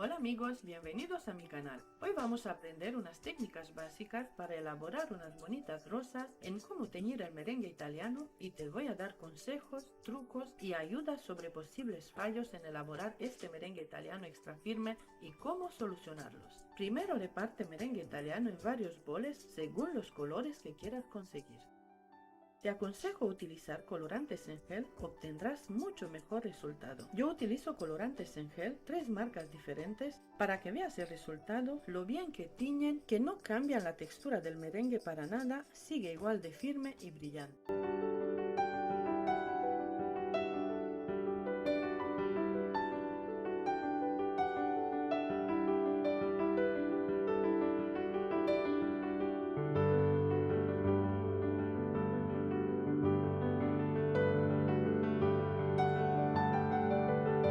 Hola amigos, bienvenidos a mi canal. Hoy vamos a aprender unas técnicas básicas para elaborar unas bonitas rosas en cómo teñir el merengue italiano y te voy a dar consejos, trucos y ayudas sobre posibles fallos en elaborar este merengue italiano extra firme y cómo solucionarlos. Primero reparte merengue italiano en varios boles según los colores que quieras conseguir. Te aconsejo utilizar colorantes en gel, obtendrás mucho mejor resultado. Yo utilizo colorantes en gel, 3 marcas diferentes, para que veas el resultado, lo bien que tiñen, que no cambian la textura del merengue para nada, sigue igual de firme y brillante.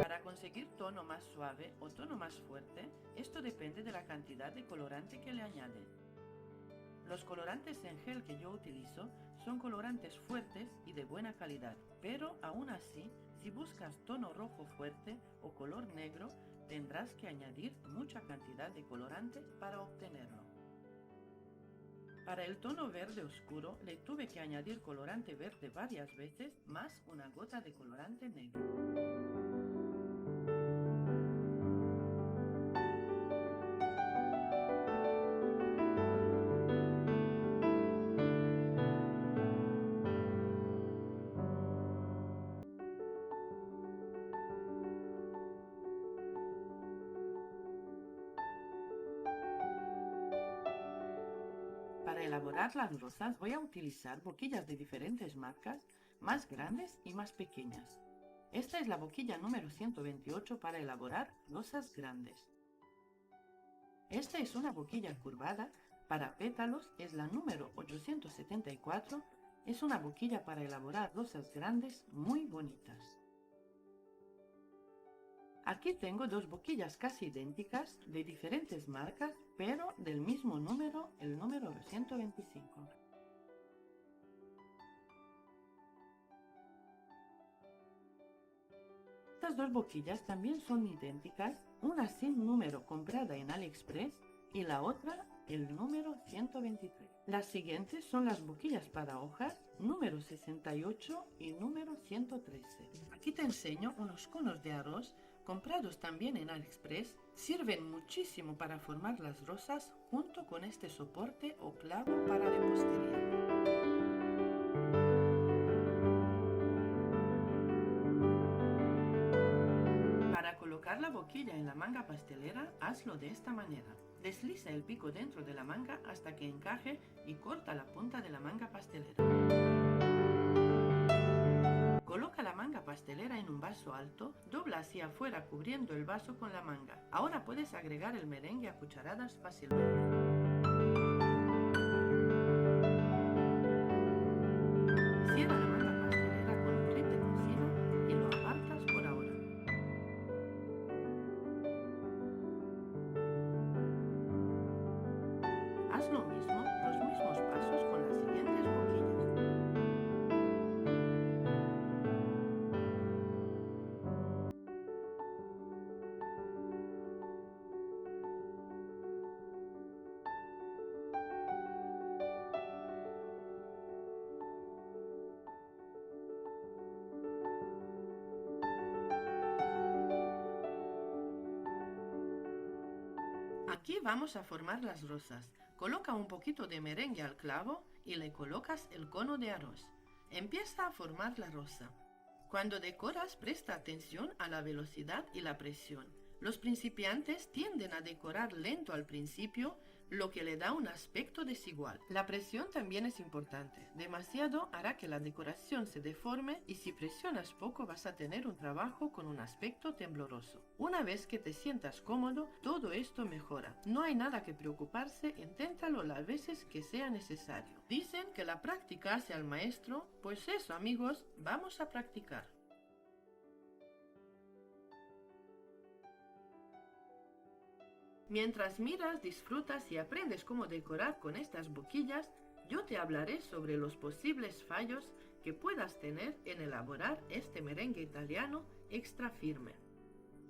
Para conseguir tono más suave o tono más fuerte, esto depende de la cantidad de colorante que le añade. Los colorantes en gel que yo utilizo son colorantes fuertes y de buena calidad, pero aún así, si buscas tono rojo fuerte o color negro, tendrás que añadir mucha cantidad de colorante para obtenerlo. Para el tono verde oscuro le tuve que añadir colorante verde varias veces más una gota de colorante negro. Para elaborar las rosas voy a utilizar boquillas de diferentes marcas, más grandes y más pequeñas. Esta es la boquilla número 128 para elaborar rosas grandes. Esta es una boquilla curvada, para pétalos es la número 874, es una boquilla para elaborar rosas grandes muy bonitas. Aquí tengo dos boquillas casi idénticas, de diferentes marcas, pero del mismo número, el número 125. Estas dos boquillas también son idénticas, una sin número comprada en AliExpress y la otra el número 123. Las siguientes son las boquillas para hojas número 68 y número 113. Aquí te enseño unos conos de arroz comprados también en AliExpress. Sirven muchísimo para formar las rosas junto con este soporte o clavo para repostería. Para colocar la boquilla en la manga pastelera, hazlo de esta manera. Desliza el pico dentro de la manga hasta que encaje y corta la punta de la manga pastelera. Coloca la manga pastelera en un vaso alto, dobla hacia afuera cubriendo el vaso con la manga. Ahora puedes agregar el merengue a cucharadas fácilmente. Cierra la manga pastelera con un clip de cocina y lo apartas por ahora. Haz lo mismo, los mismos pasos con las siguientes boquillas. Aquí vamos a formar las rosas. Coloca un poquito de merengue al clavo y le colocas el cono de arroz. Empieza a formar la rosa. Cuando decoras, presta atención a la velocidad y la presión. Los principiantes tienden a decorar lento al principio, lo que le da un aspecto desigual. La presión también es importante. Demasiado hará que la decoración se deforme y si presionas poco vas a tener un trabajo con un aspecto tembloroso. Una vez que te sientas cómodo, todo esto mejora. No hay nada que preocuparse, inténtalo las veces que sea necesario. Dicen que la práctica hace al maestro, pues eso amigos, vamos a practicar. Mientras miras, disfrutas y aprendes cómo decorar con estas boquillas, yo te hablaré sobre los posibles fallos que puedas tener en elaborar este merengue italiano extra firme.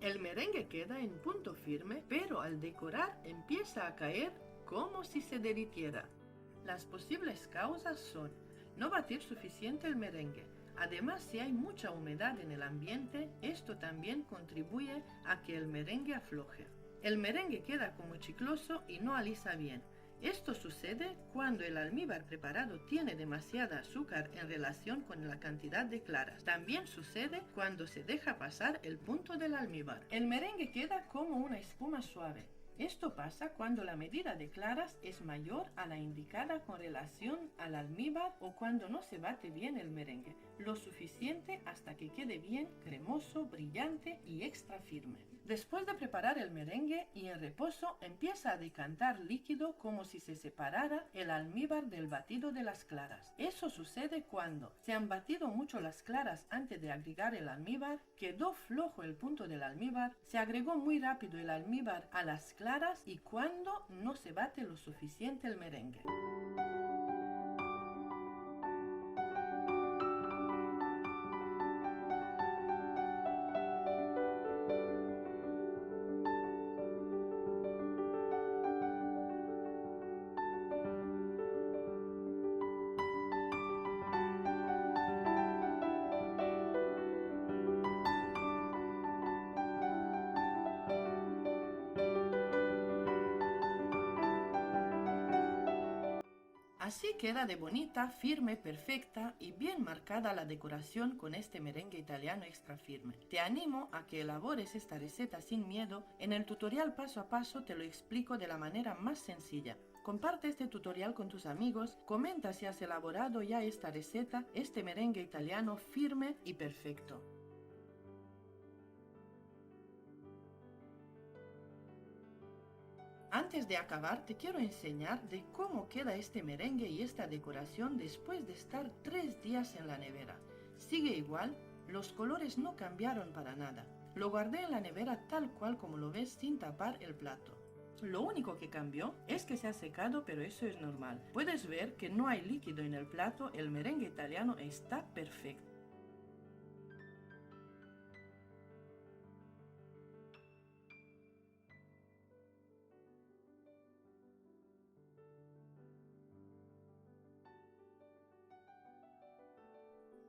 El merengue queda en punto firme, pero al decorar empieza a caer como si se derritiera. Las posibles causas son no batir suficiente el merengue. Además, si hay mucha humedad en el ambiente, esto también contribuye a que el merengue afloje. El merengue queda como chicloso y no alisa bien. Esto sucede cuando el almíbar preparado tiene demasiada azúcar en relación con la cantidad de claras. También sucede cuando se deja pasar el punto del almíbar. El merengue queda como una espuma suave. Esto pasa cuando la medida de claras es mayor a la indicada con relación al almíbar o cuando no se bate bien el merengue, lo suficiente hasta que quede bien cremoso, brillante y extra firme. Después de preparar el merengue y en reposo empieza a decantar líquido como si se separara el almíbar del batido de las claras. Eso sucede cuando se han batido mucho las claras antes de agregar el almíbar, quedó flojo el punto del almíbar, se agregó muy rápido el almíbar a las claras y cuando no se bate lo suficiente el merengue. Así queda de bonita, firme, perfecta y bien marcada la decoración con este merengue italiano extra firme. Te animo a que elabores esta receta sin miedo. En el tutorial paso a paso te lo explico de la manera más sencilla. Comparte este tutorial con tus amigos, comenta si has elaborado ya esta receta, este merengue italiano firme y perfecto. Antes de acabar, te quiero enseñar de cómo queda este merengue y esta decoración después de estar 3 días en la nevera. Sigue igual, los colores no cambiaron para nada. Lo guardé en la nevera tal cual como lo ves sin tapar el plato. Lo único que cambió es que se ha secado, pero eso es normal. Puedes ver que no hay líquido en el plato, el merengue italiano está perfecto.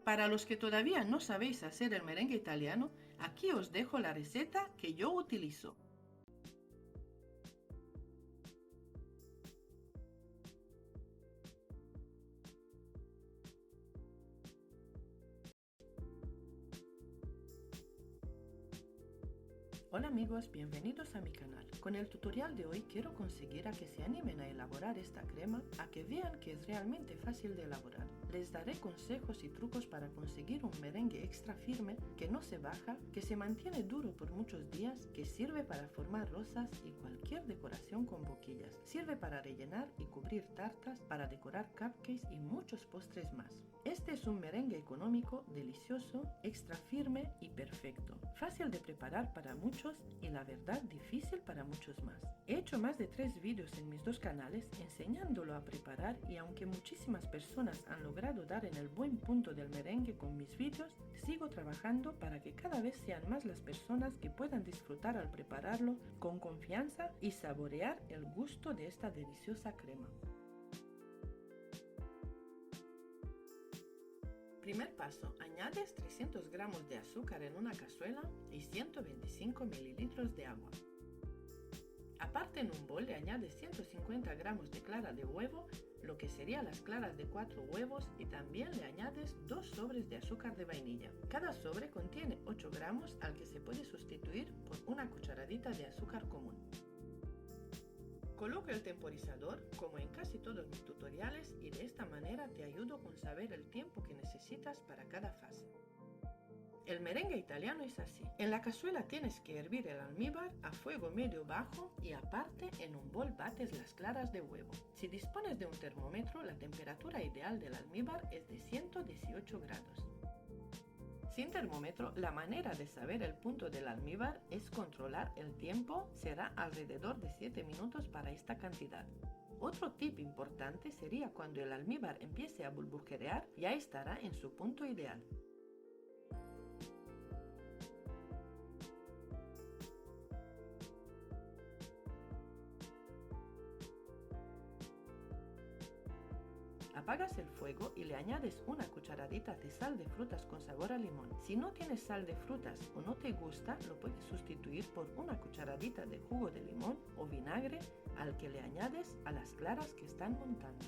Para los que todavía no sabéis hacer el merengue italiano, aquí os dejo la receta que yo utilizo. Hola amigos, bienvenidos a mi canal. Con el tutorial de hoy quiero conseguir a que se animen a elaborar esta crema, a que vean que es realmente fácil de elaborar. Les daré consejos y trucos para conseguir un merengue extra firme, que no se baja, que se mantiene duro por muchos días, que sirve para formar rosas y cualquier decoración con boquillas. Sirve para rellenar y cubrir tartas, para decorar cupcakes y muchos postres más. Este es un merengue económico, delicioso, extra firme y perfecto. Fácil de preparar para muchos y la verdad difícil para muchos más. He hecho más de 3 vídeos en mis 2 canales enseñándolo a preparar y aunque muchísimas personas han logrado dar en el buen punto del merengue con mis vídeos, sigo trabajando para que cada vez sean más las personas que puedan disfrutar al prepararlo con confianza y saborear el gusto de esta deliciosa crema. Primer paso, añades 300 gramos de azúcar en una cazuela y 125 mililitros de agua. Aparte en un bol le añades 150 gramos de clara de huevo, lo que serían las claras de 4 huevos y también le añades 2 sobres de azúcar de vainilla. Cada sobre contiene 8 gramos al que se puede sustituir por una cucharadita de azúcar común. Coloco el temporizador como en casi todos mis tutoriales y de esta manera te ayudo con saber el tiempo que necesitas para cada fase. El merengue italiano es así. En la cazuela tienes que hervir el almíbar a fuego medio bajo y aparte en un bol bates las claras de huevo. Si dispones de un termómetro, la temperatura ideal del almíbar es de 118 grados. Sin termómetro, la manera de saber el punto del almíbar es controlar el tiempo, será alrededor de 7 minutos para esta cantidad. Otro tip importante sería cuando el almíbar empiece a burbujear, ya estará en su punto ideal. Apagas el fuego y le añades una cucharadita de sal de frutas con sabor a limón. Si no tienes sal de frutas o no te gusta, lo puedes sustituir por una cucharadita de jugo de limón o vinagre al que le añades a las claras que están montando.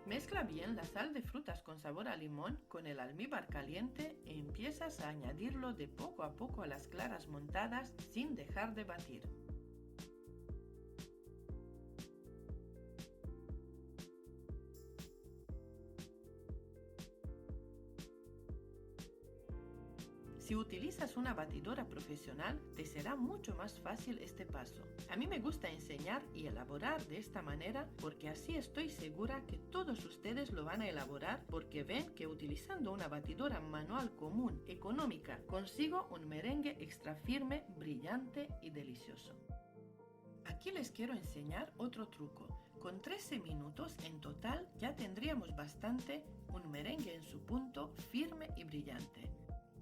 Mezcla bien la sal de frutas con sabor a limón con el almíbar caliente e empiezas a añadirlo de poco a poco a las claras montadas sin dejar de batir. Si utilizas una batidora profesional, te será mucho más fácil este paso. A mí me gusta enseñar y elaborar de esta manera porque así estoy segura que todos ustedes lo van a elaborar porque ven que utilizando una batidora manual común, económica, consigo un merengue extra firme, brillante y delicioso. Aquí les quiero enseñar otro truco. Con 13 minutos en total ya tendríamos bastante un merengue en su punto firme y brillante.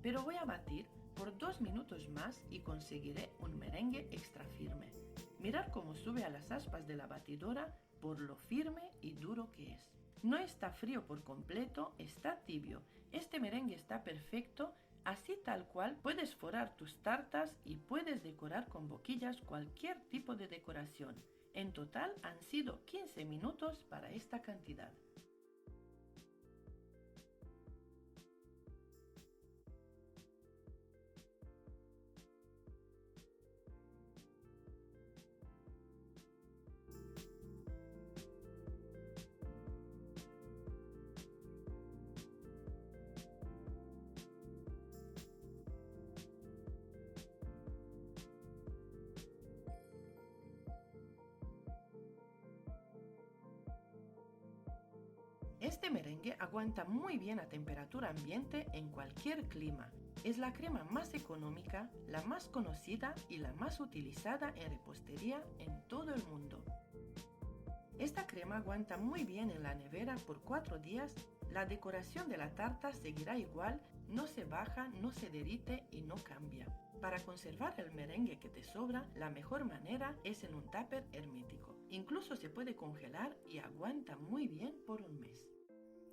Pero voy a batir por 2 minutos más y conseguiré un merengue extra firme. Mirad cómo sube a las aspas de la batidora por lo firme y duro que es. No está frío por completo, está tibio. Este merengue está perfecto, así tal cual puedes forrar tus tartas y puedes decorar con boquillas cualquier tipo de decoración. En total han sido 15 minutos para esta cantidad. Este merengue aguanta muy bien a temperatura ambiente en cualquier clima. Es la crema más económica, la más conocida y la más utilizada en repostería en todo el mundo. Esta crema aguanta muy bien en la nevera por 4 días. La decoración de la tarta seguirá igual, no se baja, no se derrite y no cambia. Para conservar el merengue que te sobra, la mejor manera es en un tupper hermético. Incluso se puede congelar y aguanta muy bien por un mes.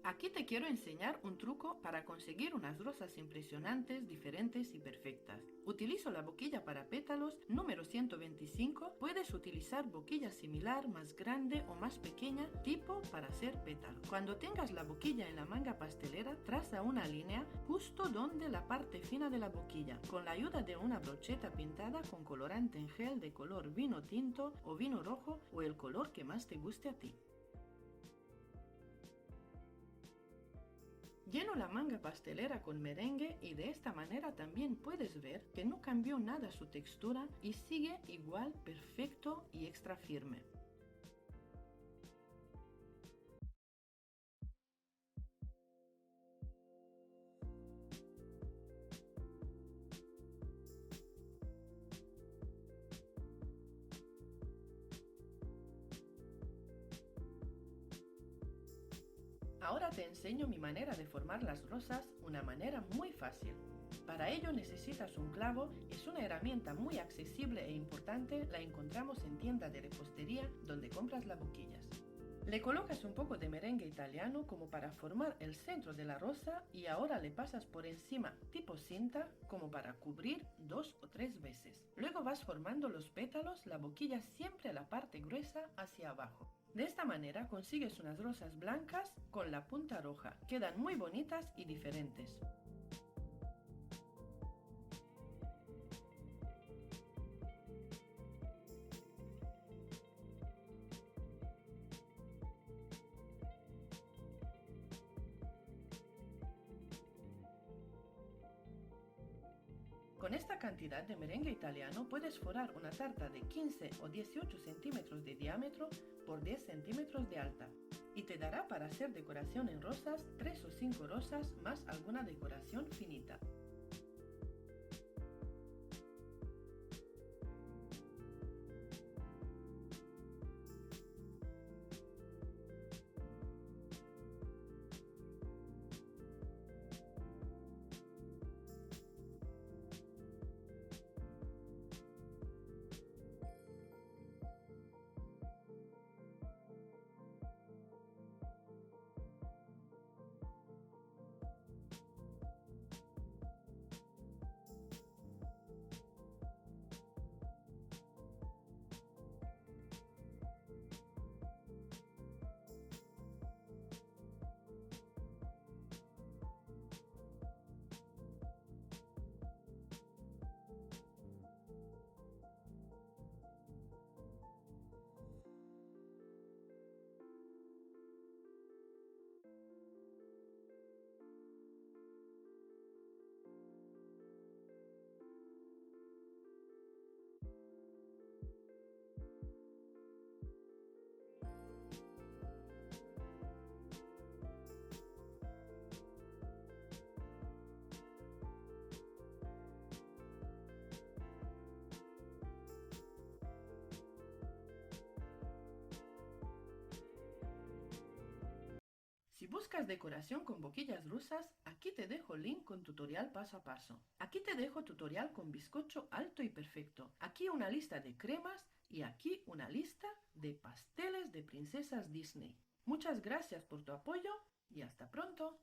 Aquí te quiero enseñar un truco para conseguir unas rosas impresionantes, diferentes y perfectas. Utilizo la boquilla para pétalos número 125. Puedes utilizar boquilla similar, más grande o más pequeña, tipo para hacer pétalos. Cuando tengas la boquilla en la manga pastelera, traza una línea justo donde la parte fina de la boquilla, con la ayuda de una brocheta pintada con colorante en gel de color vino tinto o vino rojo o el color que más te guste a ti. Lleno la manga pastelera con merengue y de esta manera también puedes ver que no cambió nada su textura y sigue igual perfecto y extra firme. Ahora te enseño mi manera de formar las rosas, una manera muy fácil. Para ello necesitas un clavo, es una herramienta muy accesible e importante, la encontramos en tienda de repostería donde compras las boquillas. Le colocas un poco de merengue italiano como para formar el centro de la rosa y ahora le pasas por encima tipo cinta como para cubrir 2 o 3 veces. Luego vas formando los pétalos, la boquilla siempre a la parte gruesa hacia abajo. De esta manera consigues unas rosas blancas con la punta roja. Quedan muy bonitas y diferentes. Con esta cantidad de merengue italiano puedes forrar una tarta de 15 o 18 centímetros de diámetro por 10 centímetros de alta y te dará para hacer decoración en rosas 3 o 5 rosas más alguna decoración finita. buscas decoración con boquillas rusas, aquí te dejo link con tutorial paso a paso. Aquí te dejo tutorial con bizcocho alto y perfecto. Aquí una lista de cremas y aquí una lista de pasteles de princesas Disney. Muchas gracias por tu apoyo y hasta pronto.